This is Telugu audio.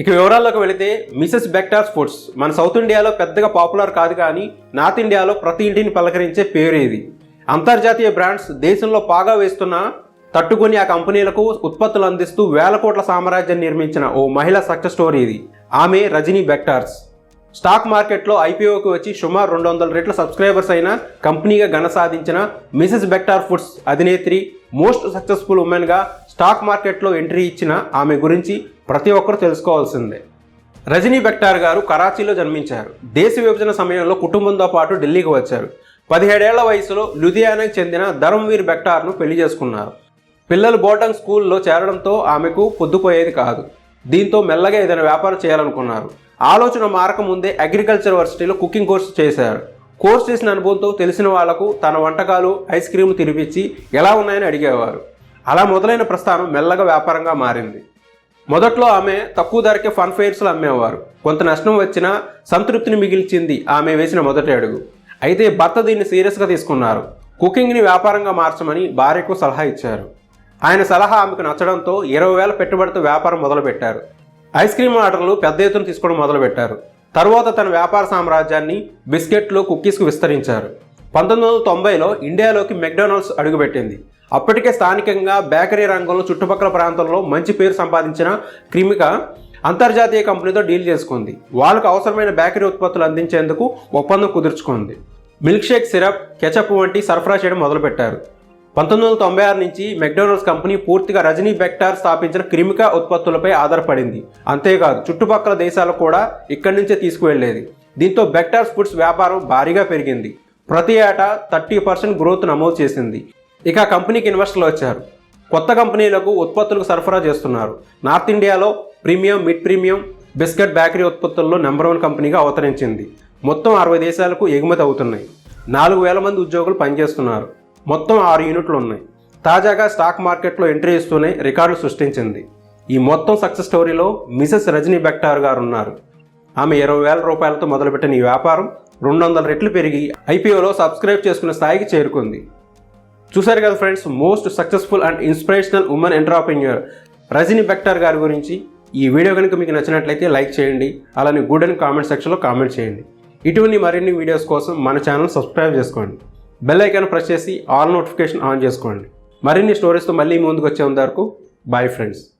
ఇక వివరాల్లోకి వెళితే మిసెస్ బెక్టార్స్ ఫుడ్స్ మన సౌత్ ఇండియాలో పెద్దగా పాపులర్ కాదు, కానీ నార్త్ ఇండియాలో ప్రతి ఇంటిని పలకరించే పేరు ఇది. అంతర్జాతీయ బ్రాండ్స్ దేశంలో పాగా వేస్తున్న తట్టుకుని ఆ కంపెనీలకు ఉత్పత్తులు అందిస్తూ వేల కోట్ల సామ్రాజ్యాన్ని నిర్మించిన ఓ మహిళా సక్సెస్ స్టోరీ ఇది. ఆమె రజనీ బెక్టార్స్. స్టాక్ మార్కెట్లో ఐపీఓకి వచ్చి సుమారు 200 రెట్ల సబ్స్క్రైబర్స్ అయిన కంపెనీగా ఘన సాధించిన మిసెస్ బెక్టార్ ఫుడ్స్ అధినేత్రి, మోస్ట్ సక్సెస్ఫుల్ ఉమెన్గా స్టాక్ మార్కెట్లో ఎంట్రీ ఇచ్చిన ఆమె గురించి ప్రతి ఒక్కరూ తెలుసుకోవాల్సిందే. రజనీ బెక్టార్ గారు కరాచీలో జన్మించారు. దేశ విభజన సమయంలో కుటుంబంతో పాటు ఢిల్లీకి వచ్చారు. 17 ఏళ్ల వయసులో లుధియానాకు చెందిన ధర్మవీర్ బెక్టార్ను పెళ్లి చేసుకున్నారు. పిల్లలు బోర్డింగ్ స్కూల్లో చేరడంతో ఆమెకు పొద్దుపోయేది కాదు. దీంతో మెల్లగా ఏదైనా వ్యాపారం చేయాలనుకున్నారు. ఆలోచన మారక ముందే అగ్రికల్చర్ వర్సిటీలో కుకింగ్ కోర్సు చేశారు. కోర్సు చేసిన అనుభవంతో తెలిసిన వాళ్లకు తన వంటకాలు, ఐస్ క్రీమ్ తినిపించి ఎలా ఉన్నాయని అడిగేవారు. అలా మొదలైన ప్రస్థానం మెల్లగా వ్యాపారంగా మారింది. మొదట్లో ఆమె తక్కువ ధరకే ఫన్ ఫెయిర్స్లో అమ్మేవారు. కొంత నష్టం వచ్చినా సంతృప్తిని మిగిల్చింది ఆమె వేసిన మొదటి అడుగు. అయితే భర్త దీన్ని సీరియస్గా తీసుకున్నారు. కుకింగ్ని వ్యాపారంగా మార్చమని భార్యకు సలహా ఇచ్చారు. ఆయన సలహా ఆమెకు నచ్చడంతో 20,000 పెట్టుబడితో వ్యాపారం మొదలుపెట్టారు. ఐస్ క్రీమ్ ఆర్డర్లు పెద్ద ఎత్తున తీసుకోవడం మొదలుపెట్టారు. తరువాత తన వ్యాపార సామ్రాజ్యాన్ని బిస్కెట్లు, కుక్కీస్కు విస్తరించారు. 1990లో ఇండియాలోకి మెక్డొనాల్డ్స్ అడుగుపెట్టింది. అప్పటికే స్థానికంగా బేకరీ రంగంలో చుట్టుపక్కల ప్రాంతాల్లో మంచి పేరు సంపాదించిన క్రిమిక అంతర్జాతీయ కంపెనీతో డీల్ చేసుకుంది. వాళ్ళకు అవసరమైన బేకరీ ఉత్పత్తులు అందించేందుకు ఒప్పందం కుదుర్చుకుంది. మిల్క్ షేక్, సిరప్, కెచప్ వంటి సరఫరా చేయడం మొదలుపెట్టారు. 1996 నుంచి మెక్డొనాల్డ్స్ కంపెనీ పూర్తిగా రజనీ బెక్టార్ స్థాపించిన క్రిమికా ఉత్పత్తులపై ఆధారపడింది. అంతేకాదు చుట్టుపక్కల దేశాలకు కూడా ఇక్కడి నుంచే తీసుకువెళ్లేది. దీంతో బెక్టార్స్ ఫుడ్స్ వ్యాపారం భారీగా పెరిగింది. ప్రతి ఏటా 30% గ్రోత్ నమోదు చేసింది. ఇక కంపెనీకి ఇన్వెస్టర్లు వచ్చారు. కొత్త కంపెనీలకు ఉత్పత్తులకు సరఫరా చేస్తున్నారు. నార్త్ ఇండియాలో premium, mid premium biscuit, bakery ఉత్పత్తుల్లో నెంబర్ 1 కంపెనీగా అవతరించింది. మొత్తం 60 దేశాలకు ఎగుమతి అవుతున్నాయి. 4,000 మంది ఉద్యోగులు పనిచేస్తున్నారు. మొత్తం 6 యూనిట్లు ఉన్నాయి. తాజాగా స్టాక్ మార్కెట్లో ఎంట్రీ ఇస్తూనే రికార్డులు సృష్టించింది. ఈ మొత్తం సక్సెస్ స్టోరీలో మిసెస్ రజనీ బెక్టార్ గారు ఉన్నారు. ఆమె 20,000 రూపాయలతో మొదలుపెట్టిన ఈ వ్యాపారం 200 రెట్లు పెరిగి ఐపీఓలో సబ్స్క్రైబ్ చేసుకునే స్థాయికి చేరుకుంది. చూశారు కదా friends, most successful and inspirational women entrepreneur Rajni Bector గారి గురించి. ఈ వీడియో కనుక మీకు నచ్చినట్లయితే లైక్ చేయండి. అలానే గుడ్ అని కామెంట్ సెక్షన్లో కామెంట్ చేయండి. ఇటువంటి మరిన్ని వీడియోస్ కోసం మన ఛానల్ సబ్స్క్రైబ్ చేసుకోండి. బెల్ ఐకాన్ ప్రెస్ చేసి ఆల్ నోటిఫికేషన్ ఆన్ చేసుకోండి. మరిన్ని స్టోరీస్తో మళ్ళీ ముందుకు వచ్చే వరకు బాయ్ ఫ్రెండ్స్.